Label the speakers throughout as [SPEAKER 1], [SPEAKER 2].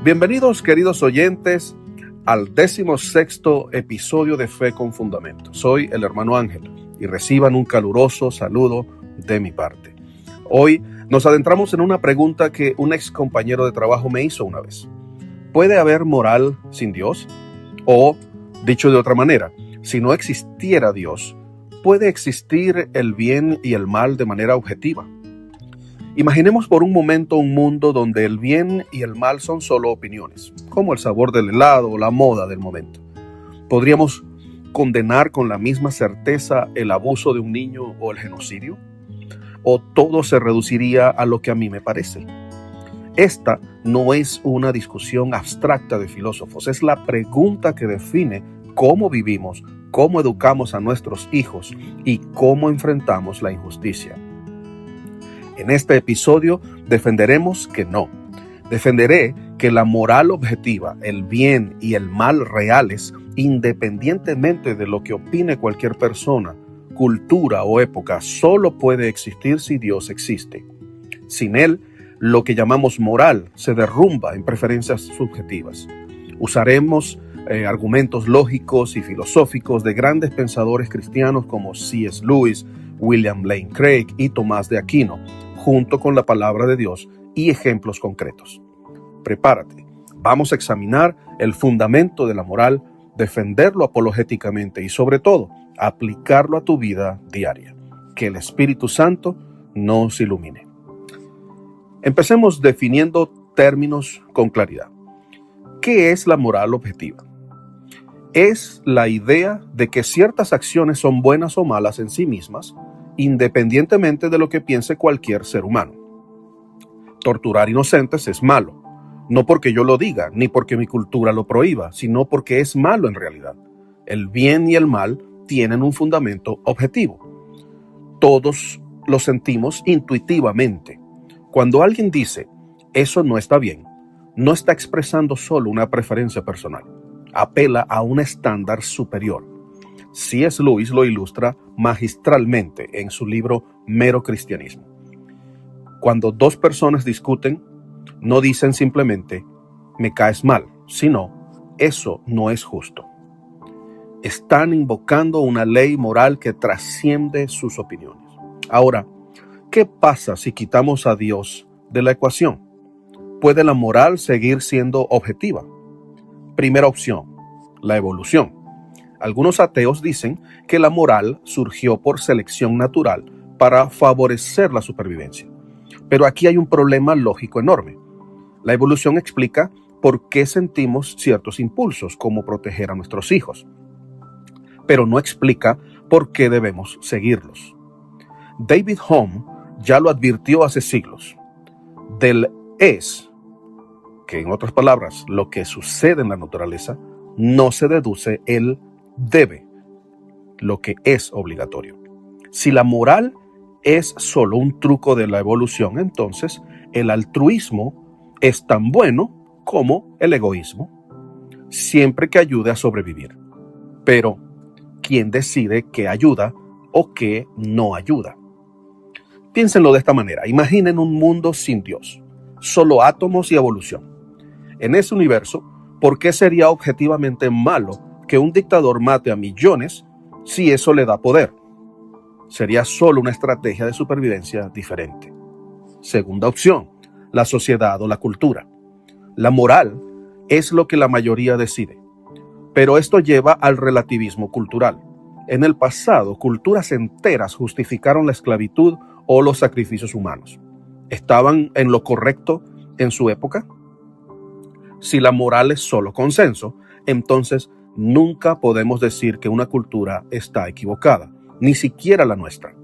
[SPEAKER 1] Bienvenidos, queridos oyentes, al 16º episodio de Fe con Fundamento. Soy el hermano Ángel y reciban un caluroso saludo de mi parte. Hoy nos adentramos en una pregunta que un ex compañero de trabajo me hizo una vez. ¿Puede haber moral sin Dios? O, dicho de otra manera, si no existiera Dios, ¿puede existir el bien y el mal de manera objetiva? Imaginemos por un momento un mundo donde el bien y el mal son solo opiniones, como el sabor del helado o la moda del momento. ¿Podríamos condenar con la misma certeza el abuso de un niño o el genocidio? ¿O todo se reduciría a lo que a mí me parece? Esta no es una discusión abstracta de filósofos, es la pregunta que define cómo vivimos, cómo educamos a nuestros hijos y cómo enfrentamos la injusticia. En este episodio defenderemos que no. Defenderé que la moral objetiva, el bien y el mal reales, independientemente de lo que opine cualquier persona, cultura o época, solo puede existir si Dios existe. Sin Él, lo que llamamos moral se derrumba en preferencias subjetivas. Usaremos argumentos lógicos y filosóficos de grandes pensadores cristianos como C.S. Lewis, William Lane Craig y Tomás de Aquino, junto con la palabra de Dios y ejemplos concretos. Prepárate, vamos a examinar el fundamento de la moral, defenderlo apologéticamente y sobre todo, aplicarlo a tu vida diaria. Que el Espíritu Santo nos ilumine. Empecemos definiendo términos con claridad. ¿Qué es la moral objetiva? Es la idea de que ciertas acciones son buenas o malas en sí mismas, independientemente de lo que piense cualquier ser humano. Torturar inocentes es malo, no porque yo lo diga, ni porque mi cultura lo prohíba, sino porque es malo en realidad. El bien y el mal tienen un fundamento objetivo. Todos lo sentimos intuitivamente. Cuando alguien dice, eso no está bien, no está expresando solo una preferencia personal. Apela a un estándar superior. C.S. Lewis lo ilustra magistralmente en su libro Mero Cristianismo. Cuando dos personas discuten, no dicen simplemente, me caes mal, sino, eso no es justo. Están invocando una ley moral que trasciende sus opiniones. Ahora, ¿qué pasa si quitamos a Dios de la ecuación? ¿Puede la moral seguir siendo objetiva? Primera opción, la evolución. Algunos ateos dicen que la moral surgió por selección natural para favorecer la supervivencia. Pero aquí hay un problema lógico enorme. La evolución explica por qué sentimos ciertos impulsos, como proteger a nuestros hijos. Pero no explica por qué debemos seguirlos. David Hume ya lo advirtió hace siglos. Del es, que en otras palabras, lo que sucede en la naturaleza, no se deduce el debe, lo que es obligatorio. Si la moral es solo un truco de la evolución, entonces el altruismo es tan bueno como el egoísmo, siempre que ayude a sobrevivir. Pero, ¿quién decide qué ayuda o qué no ayuda? Piénsenlo de esta manera. Imaginen un mundo sin Dios, solo átomos y evolución. En ese universo, ¿por qué sería objetivamente malo que un dictador mate a millones si eso le da poder? Sería solo una estrategia de supervivencia diferente. Segunda opción, la sociedad o la cultura. La moral es lo que la mayoría decide, pero esto lleva al relativismo cultural. En el pasado, culturas enteras justificaron la esclavitud o los sacrificios humanos. ¿Estaban en lo correcto en su época? Si la moral es solo consenso, entonces nunca podemos decir que una cultura está equivocada, ni siquiera la nuestra.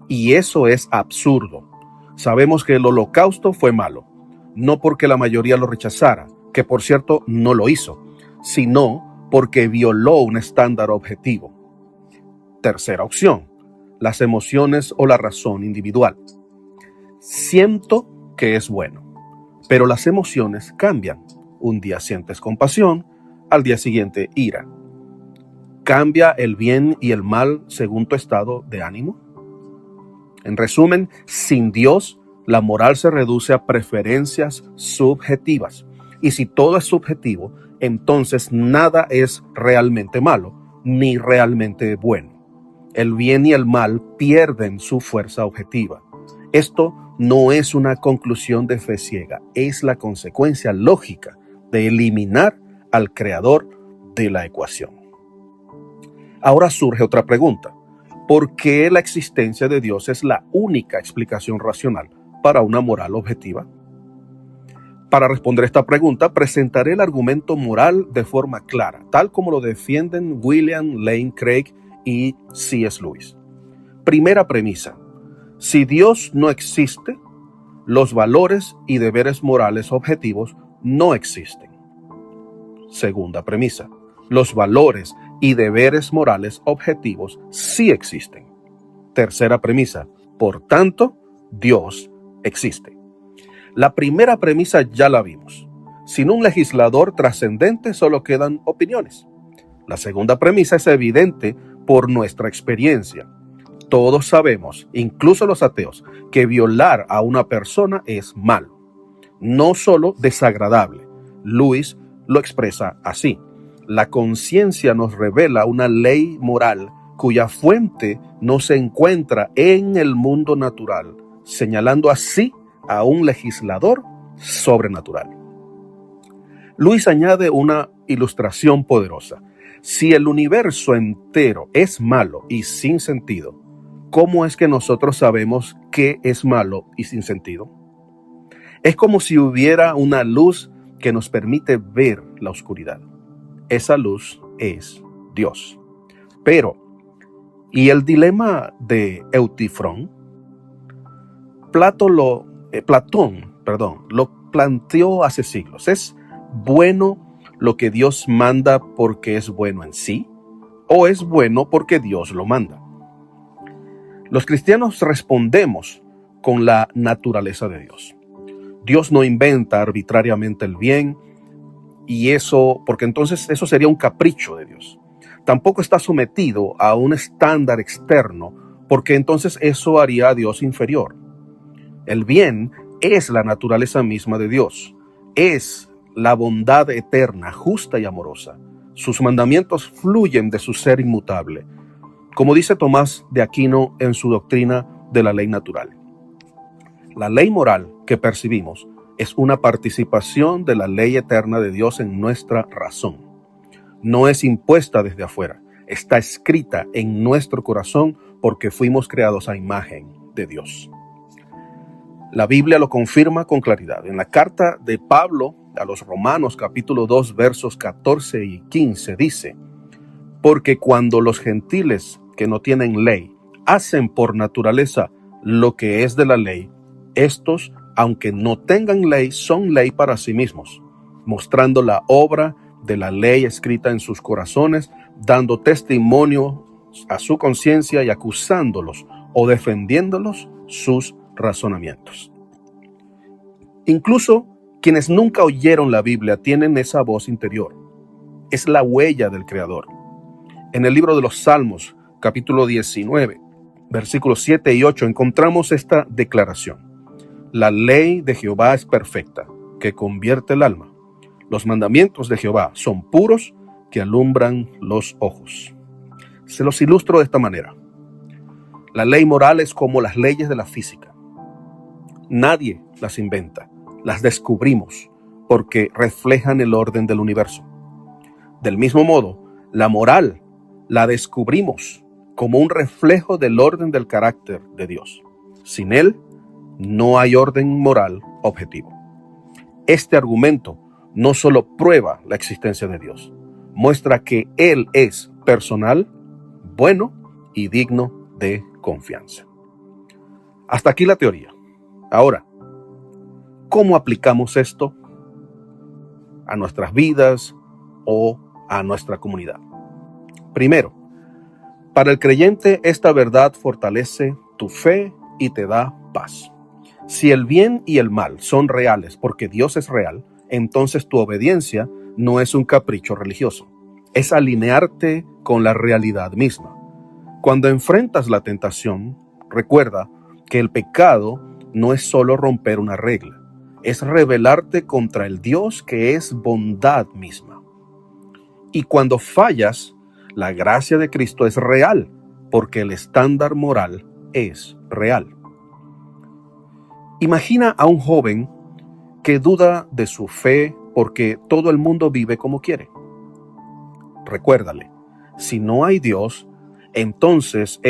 [SPEAKER 1] Y eso es absurdo. Sabemos que el Holocausto fue malo, no porque la mayoría lo rechazara, que por cierto no lo hizo, sino porque violó un estándar objetivo. Tercera opción, las emociones o la razón individual. Siento que es bueno, pero las emociones cambian. Un día sientes compasión, al día siguiente ira. ¿Cambia el bien y el mal según tu estado de ánimo? En resumen, sin Dios, la moral se reduce a preferencias subjetivas. Y si todo es subjetivo, entonces nada es realmente malo, ni realmente bueno. El bien y el mal pierden su fuerza objetiva. Esto no es una conclusión de fe ciega, es la consecuencia lógica de eliminar al creador de la ecuación. Ahora surge otra pregunta. ¿Por qué la existencia de Dios es la única explicación racional para una moral objetiva? Para responder esta pregunta, presentaré el argumento moral de forma clara, tal como lo defienden William Lane Craig y C.S. Lewis. Primera premisa: si Dios no existe, los valores y deberes morales objetivos no existen. Segunda premisa: los valores y deberes morales objetivos sí existen. Tercera premisa: por tanto, Dios existe. La primera premisa ya la vimos. Sin un legislador trascendente solo quedan opiniones. La segunda premisa es evidente por nuestra experiencia. Todos sabemos, incluso los ateos, que violar a una persona es malo, no solo desagradable. Lewis lo expresa así: la conciencia nos revela una ley moral cuya fuente no se encuentra en el mundo natural, señalando así a un legislador sobrenatural. Lewis añade una ilustración poderosa. Si el universo entero es malo y sin sentido, ¿cómo es que nosotros sabemos qué es malo y sin sentido? Es como si hubiera una luz que nos permite ver la oscuridad. Esa luz es Dios. Pero, ¿y el dilema de Eutifrón? Platón lo planteó hace siglos. ¿Es bueno lo que Dios manda porque es bueno en sí? ¿O es bueno porque Dios lo manda? Los cristianos respondemos con la naturaleza de Dios. Dios no inventa arbitrariamente el bien, y porque entonces eso sería un capricho de Dios. Tampoco está sometido a un estándar externo, porque entonces eso haría a Dios inferior. El bien es la naturaleza misma de Dios. Es la bondad eterna, justa y amorosa. Sus mandamientos fluyen de su ser inmutable, como dice Tomás de Aquino en su doctrina de la ley natural. La ley moral que percibimos es una participación de la ley eterna de Dios en nuestra razón. No es impuesta desde afuera, está escrita en nuestro corazón porque fuimos creados a imagen de Dios. La Biblia lo confirma con claridad. En la carta de Pablo a los Romanos, capítulo 2, versos 14 y 15, dice: porque cuando los gentiles que no tienen ley hacen por naturaleza lo que es de la ley, estos, aunque no tengan ley, son ley para sí mismos, mostrando la obra de la ley escrita en sus corazones, dando testimonio a su conciencia y acusándolos o defendiéndolos sus razonamientos. Incluso quienes nunca oyeron la Biblia tienen esa voz interior. Es la huella del Creador. En el libro de los Salmos, capítulo 19, versículos 7 y 8, encontramos esta declaración: la ley de Jehová es perfecta, que convierte el alma. Los mandamientos de Jehová son puros, que alumbran los ojos. Se los ilustro de esta manera. La ley moral es como las leyes de la física. Nadie las inventa, las descubrimos porque reflejan el orden del universo. Del mismo modo, la moral la descubrimos como un reflejo del orden del carácter de Dios. Sin él, no hay orden moral objetivo. Este argumento no solo prueba la existencia de Dios, muestra que Él es personal, bueno y digno de confianza. Hasta aquí la teoría. Ahora, ¿cómo aplicamos esto a nuestras vidas o a nuestra comunidad? Primero, para el creyente esta verdad fortalece tu fe y te da paz. Si el bien y el mal son reales porque Dios es real, entonces tu obediencia no es un capricho religioso, es alinearte con la realidad misma. Cuando enfrentas la tentación, recuerda que el pecado no es solo romper una regla, es rebelarte contra el Dios que es bondad misma. Y cuando fallas, la gracia de Cristo es real, porque el estándar moral es real. Imagina a un joven que duda de su fe porque todo el mundo vive como quiere. Recuérdale, si no hay Dios, entonces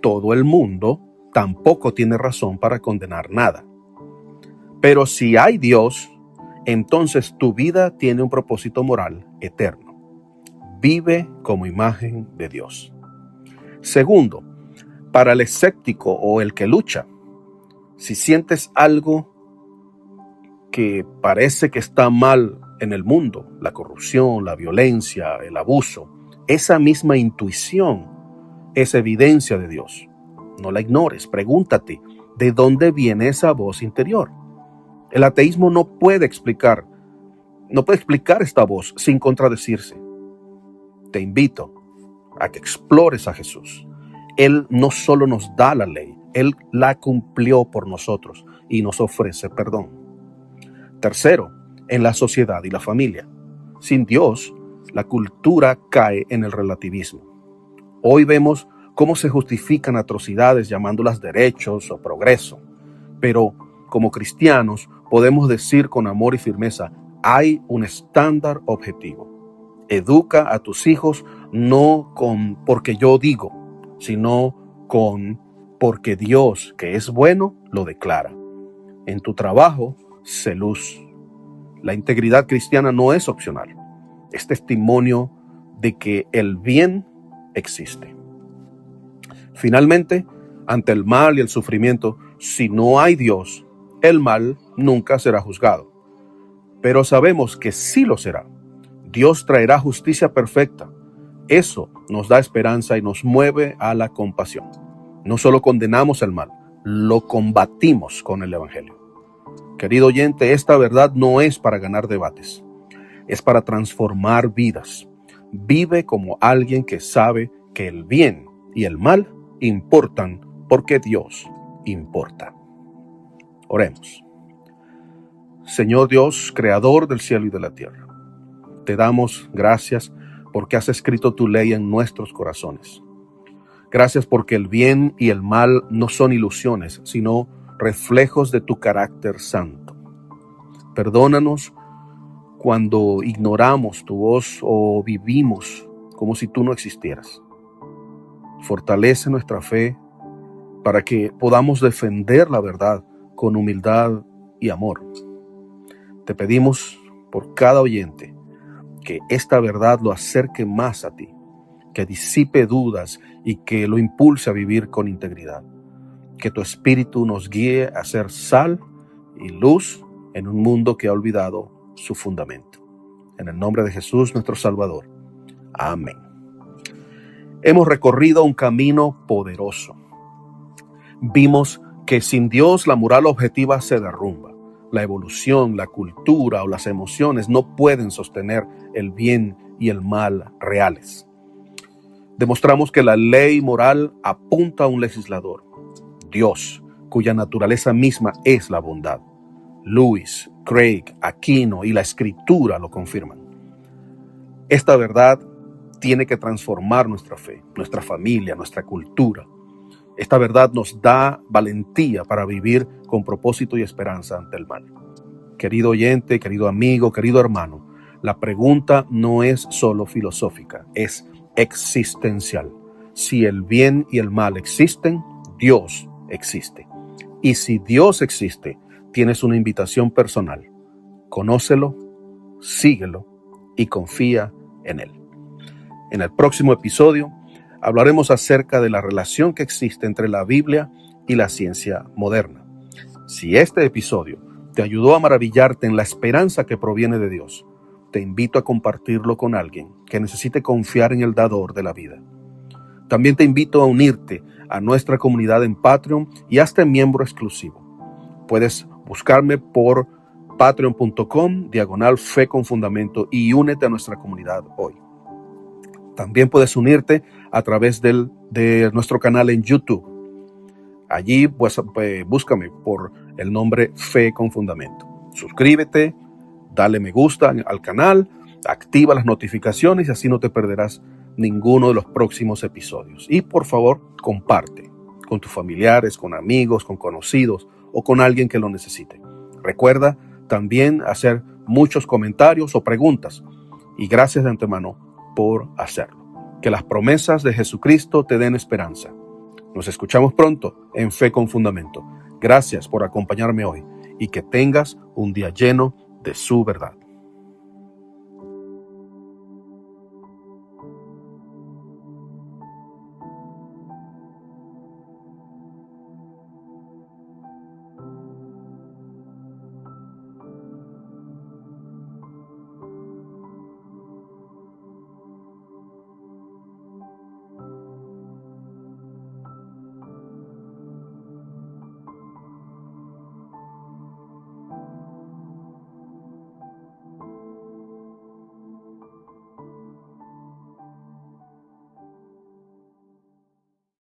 [SPEAKER 1] todo el mundo, tampoco tiene razón para condenar nada. Pero si hay Dios, entonces tu vida tiene un propósito moral eterno. Vive como imagen de Dios. Segundo, para el escéptico o el que lucha, si sientes algo que parece que está mal en el mundo, la corrupción, la violencia, el abuso, esa misma intuición es evidencia de Dios. No la ignores, pregúntate, ¿de dónde viene esa voz interior? El ateísmo no puede explicar esta voz sin contradecirse. Te invito a que explores a Jesús. Él no solo nos da la ley, Él la cumplió por nosotros y nos ofrece perdón. Tercero, en la sociedad y la familia. Sin Dios, la cultura cae en el relativismo. Hoy vemos cómo se justifican atrocidades llamándolas derechos o progreso. Pero como cristianos podemos decir con amor y firmeza, hay un estándar objetivo. Educa a tus hijos no porque yo digo, sino porque Dios, que es bueno, lo declara. En tu trabajo, sé luz. La integridad cristiana no es opcional. Es testimonio de que el bien existe. Finalmente, ante el mal y el sufrimiento, si no hay Dios, el mal nunca será juzgado. Pero sabemos que sí lo será. Dios traerá justicia perfecta. Eso nos da esperanza y nos mueve a la compasión. No solo condenamos el mal, lo combatimos con el Evangelio. Querido oyente, esta verdad no es para ganar debates, es para transformar vidas. Vive como alguien que sabe que el bien y el mal importan porque Dios importa. Oremos. Señor Dios, creador del cielo y de la tierra, te damos gracias porque has escrito tu ley en nuestros corazones. Gracias porque el bien y el mal no son ilusiones, sino reflejos de tu carácter santo. Perdónanos cuando ignoramos tu voz o vivimos como si tú no existieras. Fortalece nuestra fe para que podamos defender la verdad con humildad y amor. Te pedimos por cada oyente que esta verdad lo acerque más a ti, que disipe dudas y que lo impulse a vivir con integridad. Que tu Espíritu nos guíe a ser sal y luz en un mundo que ha olvidado su fundamento. En el nombre de Jesús, nuestro Salvador. Amén. Hemos recorrido un camino poderoso. Vimos que sin Dios la moral objetiva se derrumba. La evolución, la cultura o las emociones no pueden sostener el bien y el mal reales. Demostramos que la ley moral apunta a un legislador, Dios, cuya naturaleza misma es la bondad. Lewis, Craig, Aquino y la Escritura lo confirman. Esta verdad tiene que transformar nuestra fe, nuestra familia, nuestra cultura. Esta verdad nos da valentía para vivir con propósito y esperanza ante el mal. Querido oyente, querido amigo, querido hermano, la pregunta no es solo filosófica, es existencial. Si el bien y el mal existen, Dios existe. Y si Dios existe, tienes una invitación personal. Conócelo, síguelo y confía en Él. En el próximo episodio hablaremos acerca de la relación que existe entre la Biblia y la ciencia moderna. Si este episodio te ayudó a maravillarte en la esperanza que proviene de Dios, te invito a compartirlo con alguien que necesite confiar en el dador de la vida. También te invito a unirte a nuestra comunidad en Patreon y hazte miembro exclusivo. Puedes buscarme por patreon.com/Fe con Fundamento y únete a nuestra comunidad hoy. También puedes unirte a través de nuestro canal en YouTube. Allí pues, búscame por el nombre Fe con Fundamento. Suscríbete, dale me gusta al canal, activa las notificaciones y así no te perderás ninguno de los próximos episodios. Y por favor, comparte con tus familiares, con amigos, con conocidos o con alguien que lo necesite. Recuerda también hacer muchos comentarios o preguntas y gracias de antemano por hacerlo. Que las promesas de Jesucristo te den esperanza. Nos escuchamos pronto en Fe con Fundamento. Gracias por acompañarme hoy y que tengas un día lleno de su verdad.